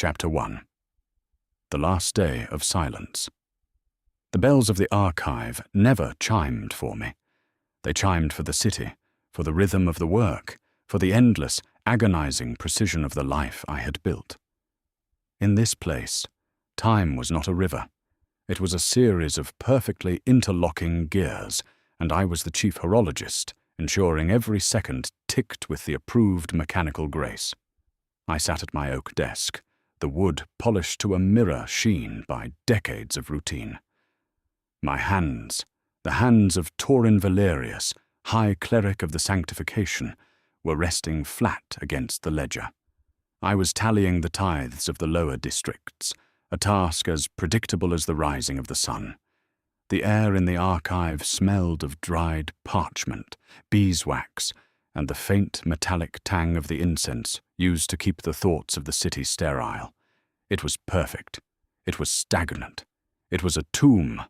Chapter 1. The Last Day of Silence. The bells of the archive never chimed for me. They chimed for the city, for the rhythm of the work, for the endless, agonizing precision of the life I had built. In this place, time was not a river. It was a series of perfectly interlocking gears, and I was the chief horologist, ensuring every second ticked with the approved mechanical grace. I sat at my oak desk, the wood polished to a mirror sheen by decades of routine. My hands, the hands of Torin Valerius, High Cleric of the Sanctification, were resting flat against the ledger. I was tallying the tithes of the lower districts, a task as predictable as the rising of the sun. The air in the archive smelled of dried parchment, beeswax, and the faint metallic tang of the incense used to keep the thoughts of the city sterile. It was perfect. It was stagnant. It was a tomb.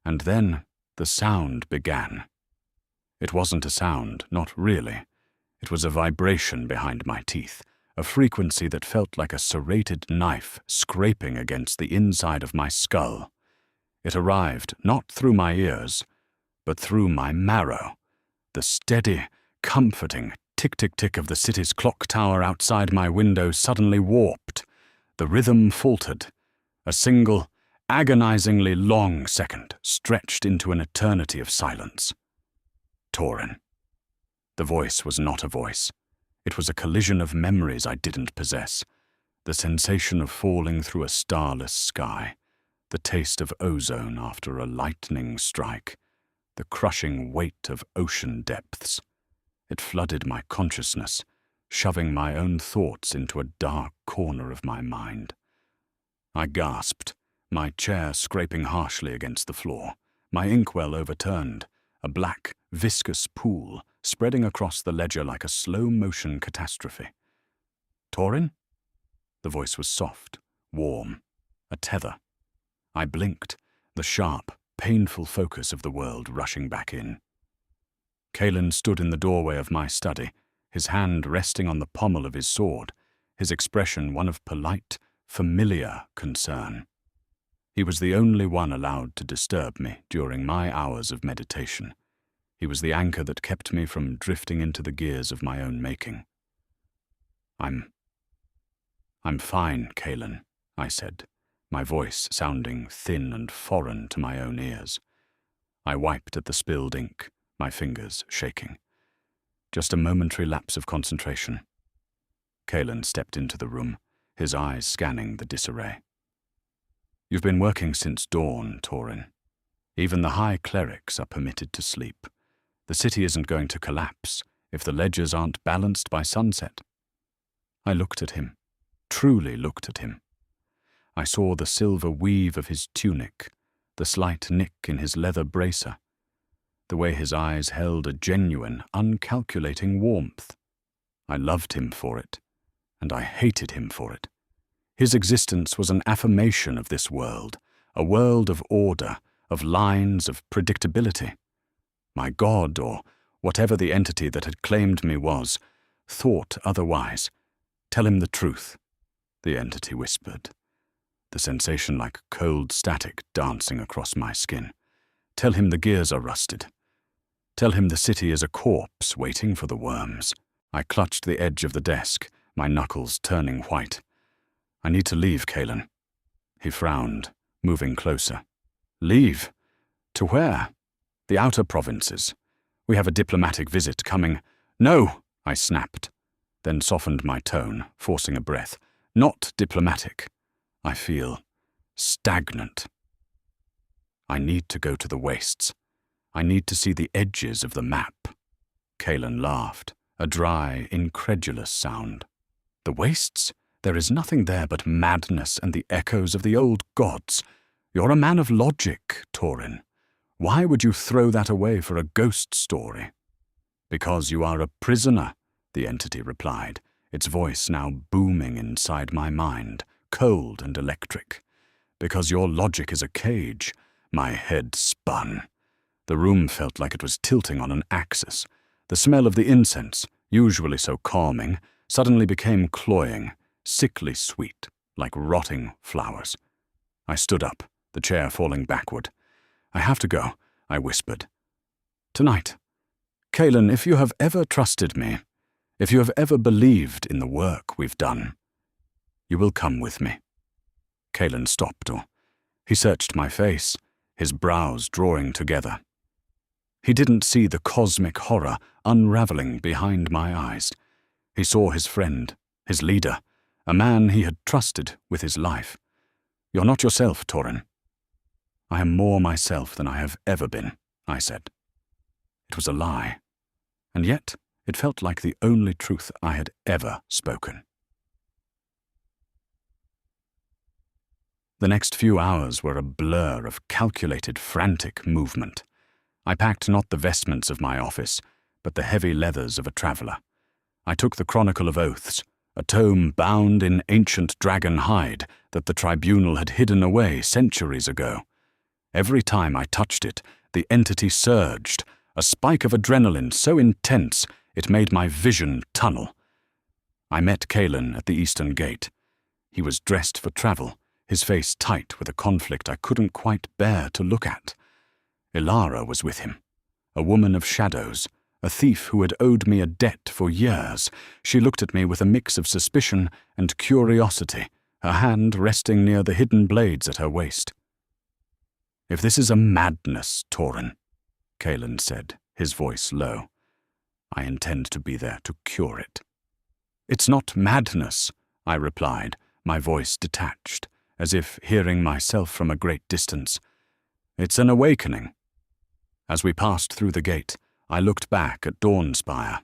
And then the sound began. It wasn't a sound, not really. It was a vibration behind my teeth, a frequency that felt like a serrated knife scraping against the inside of my skull. It arrived not through my ears, but through my marrow, the steady, comforting tick-tick-tick of the city's clock tower outside my window suddenly warped. The rhythm faltered. A single, agonizingly long second stretched into an eternity of silence. Torin. The voice was not a voice. It was a collision of memories I didn't possess. The sensation of falling through a starless sky. The taste of ozone after a lightning strike. The crushing weight of ocean depths. It flooded my consciousness, shoving my own thoughts into a dark corner of my mind. I gasped, my chair scraping harshly against the floor, my inkwell overturned, a black, viscous pool spreading across the ledger like a slow-motion catastrophe. Torin? The voice was soft, warm, a tether. I blinked, the sharp, painful focus of the world rushing back in. Kaelen stood in the doorway of my study, his hand resting on the pommel of his sword, his expression one of polite, familiar concern. He was the only one allowed to disturb me during my hours of meditation. He was the anchor that kept me from drifting into the gears of my own making. I'm fine, Kaelen, I said, my voice sounding thin and foreign to my own ears. I wiped at the spilled ink, my fingers shaking. Just a momentary lapse of concentration. Kaelen stepped into the room, his eyes scanning the disarray. You've been working since dawn, Torin. Even the High Clerics are permitted to sleep. The city isn't going to collapse if the ledgers aren't balanced by sunset. I looked at him, truly looked at him. I saw the silver weave of his tunic, the slight nick in his leather bracer, the way his eyes held a genuine, uncalculating warmth. I loved him for it, and I hated him for it. His existence was an affirmation of this world, a world of order, of lines, of predictability. My God, or whatever the entity that had claimed me was, thought otherwise. Tell him the truth, the entity whispered, the sensation like cold static dancing across my skin. Tell him the gears are rusted. Tell him the city is a corpse waiting for the worms. I clutched the edge of the desk, my knuckles turning white. I need to leave, Kaelen. He frowned, moving closer. Leave? To where? The outer provinces. We have a diplomatic visit coming. No, I snapped, then softened my tone, forcing a breath. Not diplomatic. I feel stagnant. I need to go to the wastes. I need to see the edges of the map. Kaelen laughed, a dry, incredulous sound. The wastes? There is nothing there but madness and the echoes of the old gods. You're a man of logic, Torin. Why would you throw that away for a ghost story? Because you are a prisoner, the entity replied, its voice now booming inside my mind, cold and electric. Because your logic is a cage. My head spun. The room felt like it was tilting on an axis. The smell of the incense, usually so calming, suddenly became cloying, sickly sweet. like rotting flowers. I stood up, the chair falling backward. "I have to go," I whispered. "Tonight. Kaelen, if you have ever trusted me, if you have ever believed in the work we've done, you will come with me." Kaelen stopped, or he searched my face, his brows drawing together. He didn't see the cosmic horror unraveling behind my eyes. He saw his friend, his leader, a man he had trusted with his life. "You're not yourself, Torin." "I am more myself than I have ever been," I said. It was a lie, and yet it felt like the only truth I had ever spoken. The next few hours were a blur of calculated, frantic movement. I packed not the vestments of my office, but the heavy leathers of a traveller. I took the Chronicle of Oaths, a tome bound in ancient dragon hide that the tribunal had hidden away centuries ago. Every time I touched it, the entity surged, a spike of adrenaline so intense it made my vision tunnel. I met Kaelen at the eastern gate. He was dressed for travel, his face tight with a conflict I couldn't quite bear to look at. Ilara was with him, a woman of shadows, a thief who had owed me a debt for years. She looked at me with a mix of suspicion and curiosity, her hand resting near the hidden blades at her waist. "If this is a madness, Torin," Kaelen said, his voice low, "I intend to be there to cure it." "It's not madness," I replied, my voice detached, as if hearing myself from a great distance. "It's an awakening." As we passed through the gate, I looked back at Dawnspire.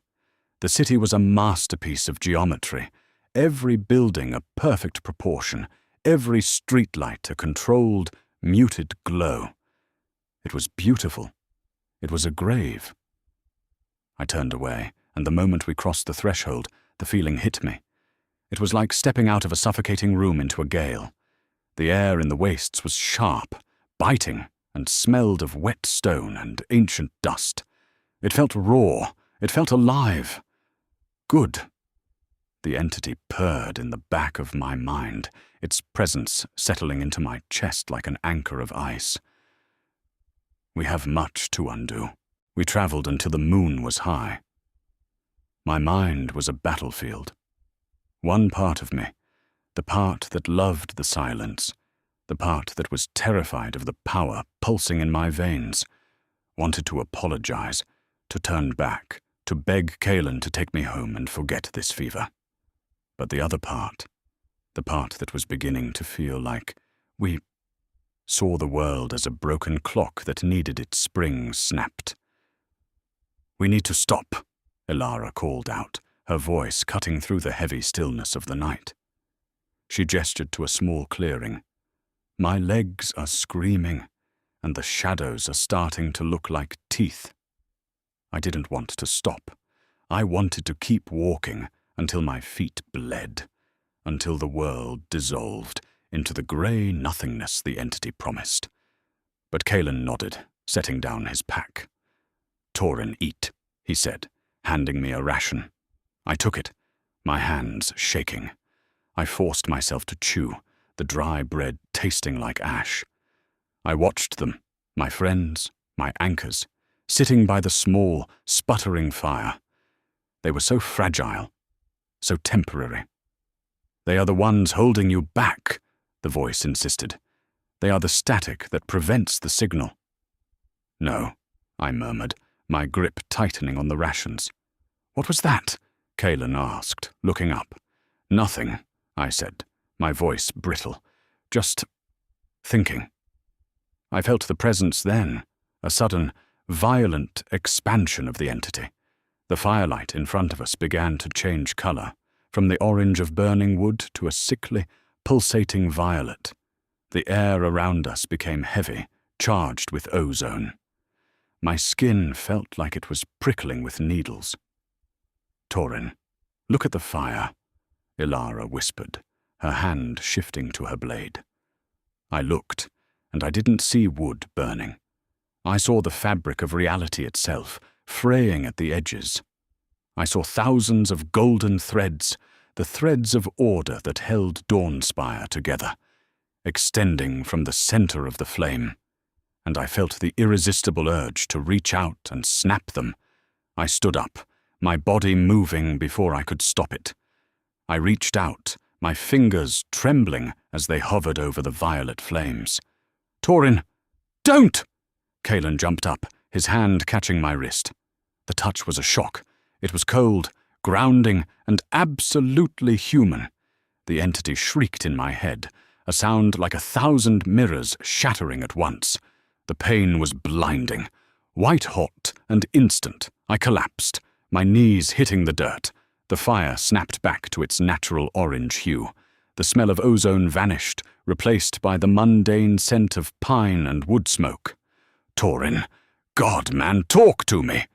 The city was a masterpiece of geometry, every building a perfect proportion, every streetlight a controlled, muted glow. It was beautiful. It was a grave. I turned away, and the moment we crossed the threshold, the feeling hit me. It was like stepping out of a suffocating room into a gale. The air in the wastes was sharp, biting, and smelled of wet stone and ancient dust. It felt raw. It felt alive. Good. The entity purred in the back of my mind, its presence settling into my chest like an anchor of ice. We have much to undo. We traveled until the moon was high. My mind was a battlefield. One part of me, the part that loved the silence, the part that was terrified of the power pulsing in my veins, wanted to apologize, to turn back, to beg Kaelen to take me home and forget this fever. But the other part, the part that was beginning to feel like we saw the world as a broken clock that needed its springs snapped. "We need to stop," Ilara called out, her voice cutting through the heavy stillness of the night. She gestured to a small clearing. "My legs are screaming, and the shadows are starting to look like teeth." I didn't want to stop. I wanted to keep walking until my feet bled, until the world dissolved into the grey nothingness the entity promised. But Kaelen nodded, setting down his pack. "Torin, eat," he said, handing me a ration. I took it, my hands shaking. I forced myself to chew, the dry bread tasting like ash. I watched them, my friends, my anchors, sitting by the small, sputtering fire. They were so fragile, so temporary. "They are the ones holding you back," the voice insisted. "They are the static that prevents the signal." "No," I murmured, my grip tightening on the rations. "What was that?" Kaelen asked, looking up. "Nothing," I said, my voice brittle. "Just thinking." I felt the presence then, a sudden, violent expansion of the entity. The firelight in front of us began to change color, from the orange of burning wood to a sickly, pulsating violet. The air around us became heavy, charged with ozone. My skin felt like it was prickling with needles. "Torin, look at the fire," Ilara whispered, her hand shifting to her blade. I looked, and I didn't see wood burning. I saw the fabric of reality itself, fraying at the edges. I saw thousands of golden threads, the threads of order that held Dawnspire together, extending from the center of the flame, and I felt the irresistible urge to reach out and snap them. I stood up, my body moving before I could stop it. I reached out, my fingers trembling as they hovered over the violet flames. "Torin, don't!" Kaelen jumped up, his hand catching my wrist. The touch was a shock. It was cold, grounding, and absolutely human. The entity shrieked in my head, a sound like 1,000 mirrors shattering at once. The pain was blinding, white-hot and instant. I collapsed, my knees hitting the dirt. The fire snapped back to its natural orange hue. The smell of ozone vanished, replaced by the mundane scent of pine and wood smoke. "Torin, God, man, talk to me!"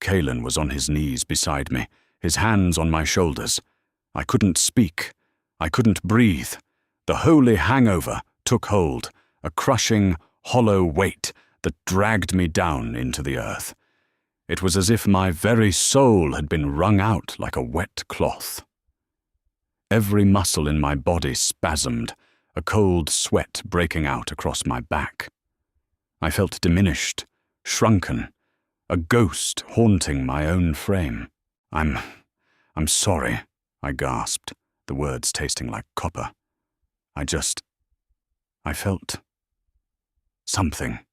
Kaelen was on his knees beside me, his hands on my shoulders. I couldn't speak. I couldn't breathe. The holy hangover took hold, a crushing, hollow weight that dragged me down into the earth. It was as if my very soul had been wrung out like a wet cloth. Every muscle in my body spasmed, a cold sweat breaking out across my back. I felt diminished, shrunken, a ghost haunting my own frame. I'm sorry," I gasped, the words tasting like copper. I felt something."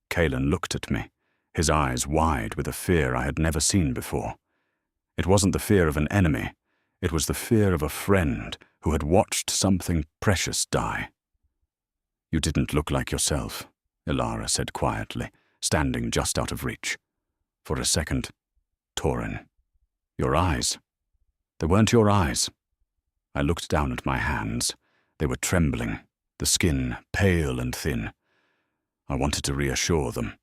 Kaelen looked at me, his eyes wide with a fear I had never seen before. It wasn't the fear of an enemy. It was the fear of a friend who had watched something precious die. "You didn't look like yourself," Ilara said quietly, standing just out of reach. "For a second, Torin. Your eyes. They weren't your eyes." I looked down at my hands. They were trembling, the skin pale and thin. I wanted to reassure them.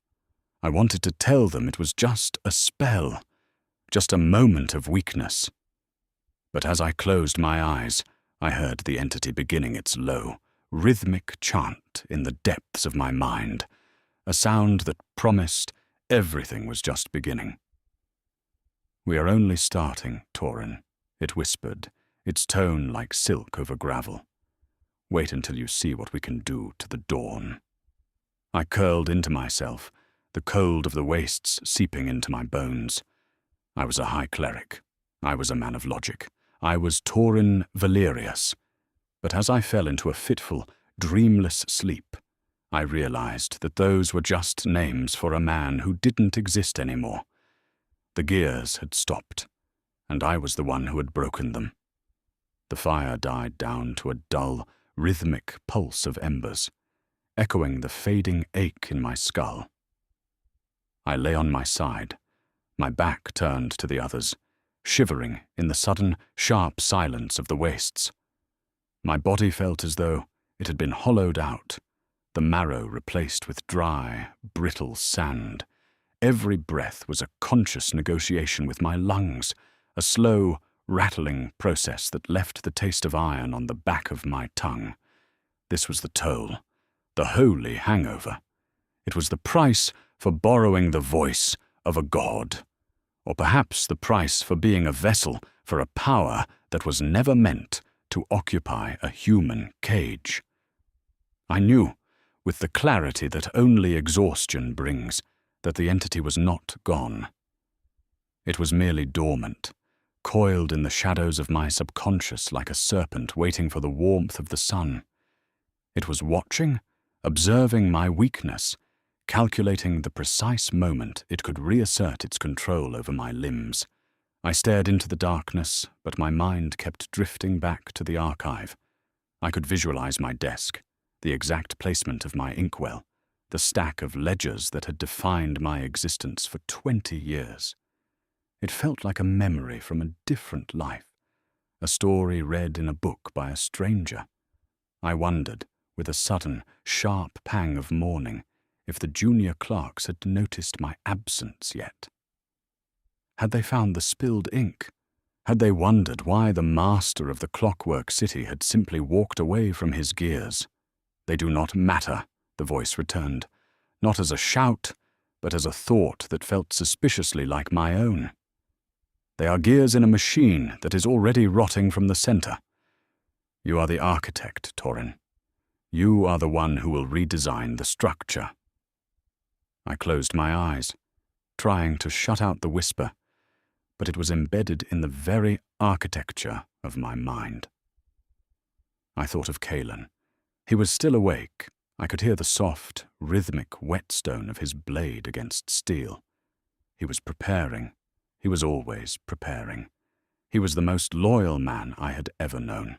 I wanted to tell them it was just a spell, just a moment of weakness. But as I closed my eyes, I heard the entity beginning its low, rhythmic chant in the depths of my mind, a sound that promised everything was just beginning. "We are only starting, Torin," it whispered, its tone like silk over gravel. "Wait until you see what we can do to the dawn." I curled into myself, the cold of the wastes seeping into my bones. I was a High Cleric. I was a man of logic. I was Torin Valerius. But as I fell into a fitful, dreamless sleep, I realized that those were just names for a man who didn't exist anymore. The gears had stopped, and I was the one who had broken them. The fire died down to a dull, rhythmic pulse of embers, echoing the fading ache in my skull. I lay on my side, my back turned to the others, shivering in the sudden, sharp silence of the wastes. My body felt as though it had been hollowed out, the marrow replaced with dry, brittle sand. Every breath was a conscious negotiation with my lungs, a slow, rattling process that left the taste of iron on the back of my tongue. This was the toll, the holy hangover. It was the price for borrowing the voice of a god, or perhaps the price for being a vessel for a power that was never meant to occupy a human cage. I knew, with the clarity that only exhaustion brings, that the entity was not gone. It was merely dormant, coiled in the shadows of my subconscious like a serpent waiting for the warmth of the sun. It was watching, observing my weakness, calculating the precise moment it could reassert its control over my limbs. I stared into the darkness, but my mind kept drifting back to the archive. I could visualize my desk, the exact placement of my inkwell, the stack of ledgers that had defined my existence for 20 years. It felt like a memory from a different life, a story read in a book by a stranger. I wondered, with a sudden, sharp pang of mourning, if the junior clerks had noticed my absence yet. Had they found the spilled ink? Had they wondered why the master of the clockwork city had simply walked away from his gears? "They do not matter," the voice returned, not as a shout, but as a thought that felt suspiciously like my own. They are gears in a machine that is already rotting from the center. You are the architect, Torin. You are the one who will redesign the structure." I closed my eyes, trying to shut out the whisper, but it was embedded in the very architecture of my mind. I thought of Kaelen. He was still awake. I could hear the soft, rhythmic whetstone of his blade against steel. He was preparing. He was always preparing. He was the most loyal man I had ever known,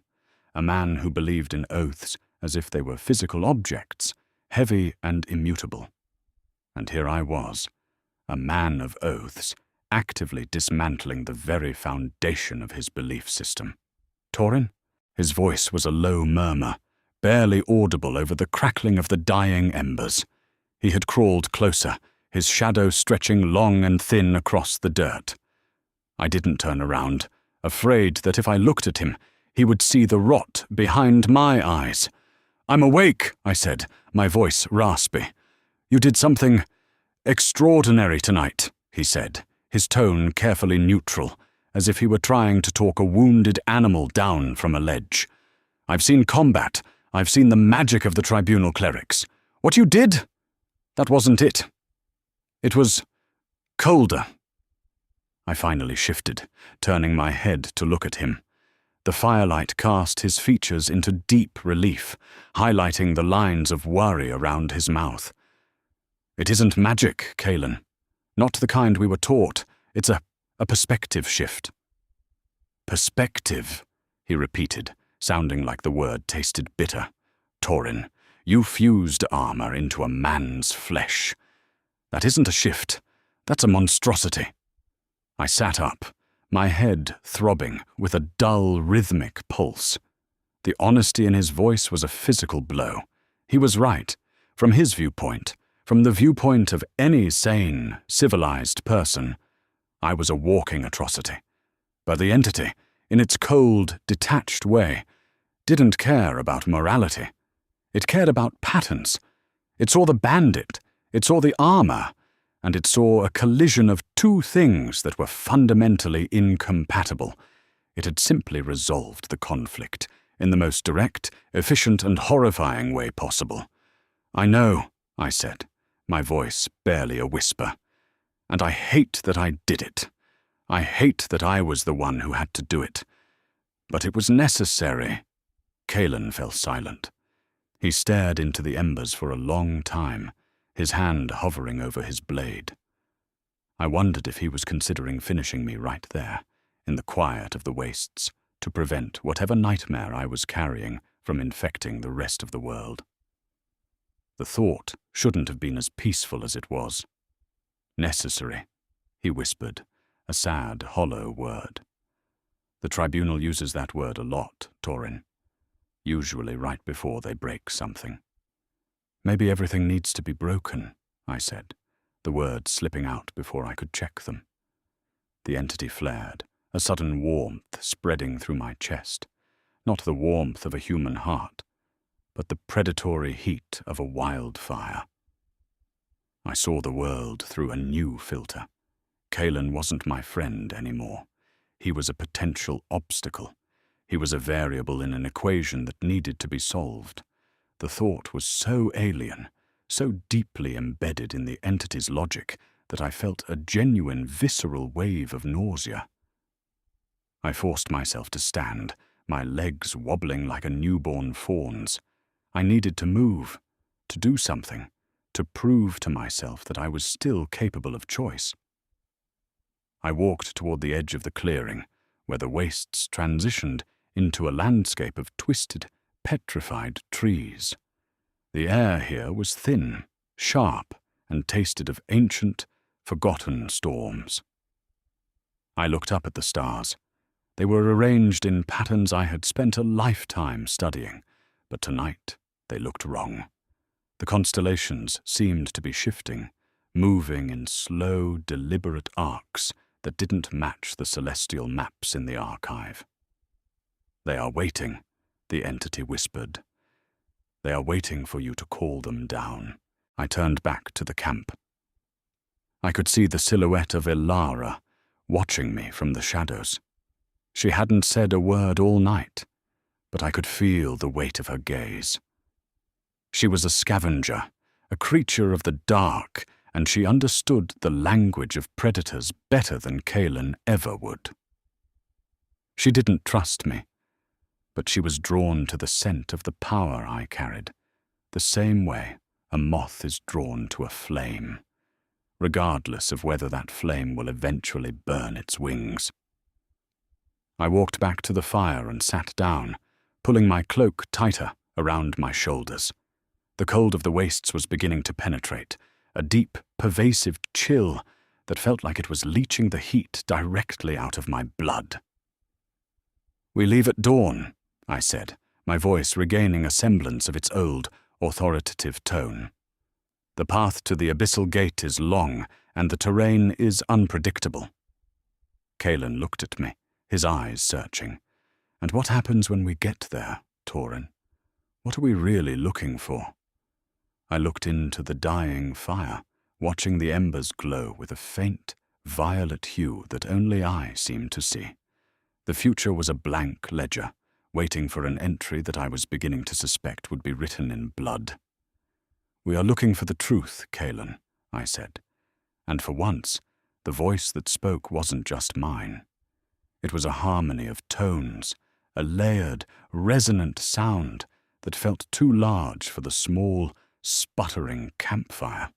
a man who believed in oaths as if they were physical objects, heavy and immutable. And here I was, a man of oaths, actively dismantling the very foundation of his belief system. "Torin?" His voice was a low murmur, barely audible over the crackling of the dying embers. He had crawled closer, his shadow stretching long and thin across the dirt. I didn't turn around, afraid that if I looked at him, he would see the rot behind my eyes. "I'm awake," I said, my voice raspy. "You did something extraordinary tonight," he said, his tone carefully neutral, as if he were trying to talk a wounded animal down from a ledge. "I've seen combat. I've seen the magic of the tribunal clerics. What you did? That wasn't it. It was colder." I finally shifted, turning my head to look at him. The firelight cast his features into deep relief, highlighting the lines of worry around his mouth. "It isn't magic, Kaelen. Not the kind we were taught. It's a perspective shift." "Perspective," he repeated, sounding like the word tasted bitter. "Torin, you fused armor into a man's flesh. That isn't a shift. That's a monstrosity." I sat up, my head throbbing with a dull, rhythmic pulse. The honesty in his voice was a physical blow. He was right. From his viewpoint, from the viewpoint of any sane, civilized person, I was a walking atrocity. But the entity, in its cold, detached way, didn't care about morality. It cared about patterns. It saw the bandit, it saw the armor, and it saw a collision of two things that were fundamentally incompatible. It had simply resolved the conflict in the most direct, efficient, and horrifying way possible. "I know," I said, my voice barely a whisper, "and I hate that I did it. I hate that I was the one who had to do it. But it was necessary." Kaelen fell silent. He stared into the embers for a long time, his hand hovering over his blade. I wondered if he was considering finishing me right there, in the quiet of the wastes, to prevent whatever nightmare I was carrying from infecting the rest of the world. The thought shouldn't have been as peaceful as it was. "Necessary," he whispered, a sad, hollow word. The tribunal uses that word a lot, Torin. Usually right before they break something. "Maybe everything needs to be broken," I said, the words slipping out before I could check them. The entity flared, a sudden warmth spreading through my chest. Not the warmth of a human heart, but the predatory heat of a wildfire. I saw the world through a new filter. Kaelen wasn't my friend anymore. He was a potential obstacle. He was a variable in an equation that needed to be solved. The thought was so alien, so deeply embedded in the entity's logic, that I felt a genuine visceral wave of nausea. I forced myself to stand, my legs wobbling like a newborn fawn's. I needed to move, to do something, to prove to myself that I was still capable of choice. I walked toward the edge of the clearing, where the wastes transitioned into a landscape of twisted, petrified trees. The air here was thin, sharp, and tasted of ancient, forgotten storms. I looked up at the stars. They were arranged in patterns I had spent a lifetime studying, but tonight they looked wrong. The constellations seemed to be shifting, moving in slow, deliberate arcs that didn't match the celestial maps in the archive. "They are waiting," the entity whispered. "They are waiting for you to call them down." I turned back to the camp. I could see the silhouette of Elara, watching me from the shadows. She hadn't said a word all night, but I could feel the weight of her gaze. She was a scavenger, a creature of the dark, and she understood the language of predators better than Kaelen ever would. She didn't trust me, but she was drawn to the scent of the power I carried, the same way a moth is drawn to a flame, regardless of whether that flame will eventually burn its wings. I walked back to the fire and sat down, pulling my cloak tighter around my shoulders. The cold of the wastes was beginning to penetrate, a deep, pervasive chill that felt like it was leaching the heat directly out of my blood. "We leave at dawn," I said, my voice regaining a semblance of its old, authoritative tone. "The path to the abyssal gate is long, and the terrain is unpredictable." Kaelen looked at me, his eyes searching. "And what happens when we get there, Torin? What are we really looking for?" I looked into the dying fire, watching the embers glow with a faint, violet hue that only I seemed to see. The future was a blank ledger, waiting for an entry that I was beginning to suspect would be written in blood. "We are looking for the truth, Kaelen," I said, and for once, the voice that spoke wasn't just mine. It was a harmony of tones, a layered, resonant sound that felt too large for the small, sputtering campfire.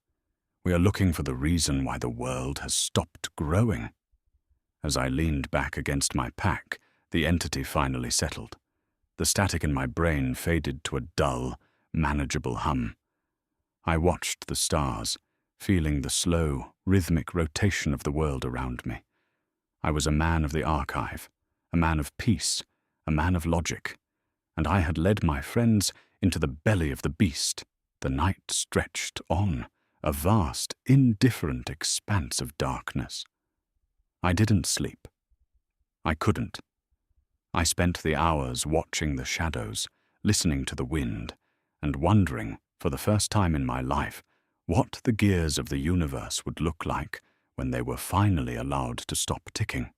"We are looking for the reason why the world has stopped growing." As I leaned back against my pack, the entity finally settled. The static in my brain faded to a dull, manageable hum. I watched the stars, feeling the slow, rhythmic rotation of the world around me. I was a man of the archive, a man of peace, a man of logic, and I had led my friends into the belly of the beast. The night stretched on, a vast, indifferent expanse of darkness. I didn't sleep. I couldn't. I spent the hours watching the shadows, listening to the wind, and wondering, for the first time in my life, what the gears of the universe would look like when they were finally allowed to stop ticking.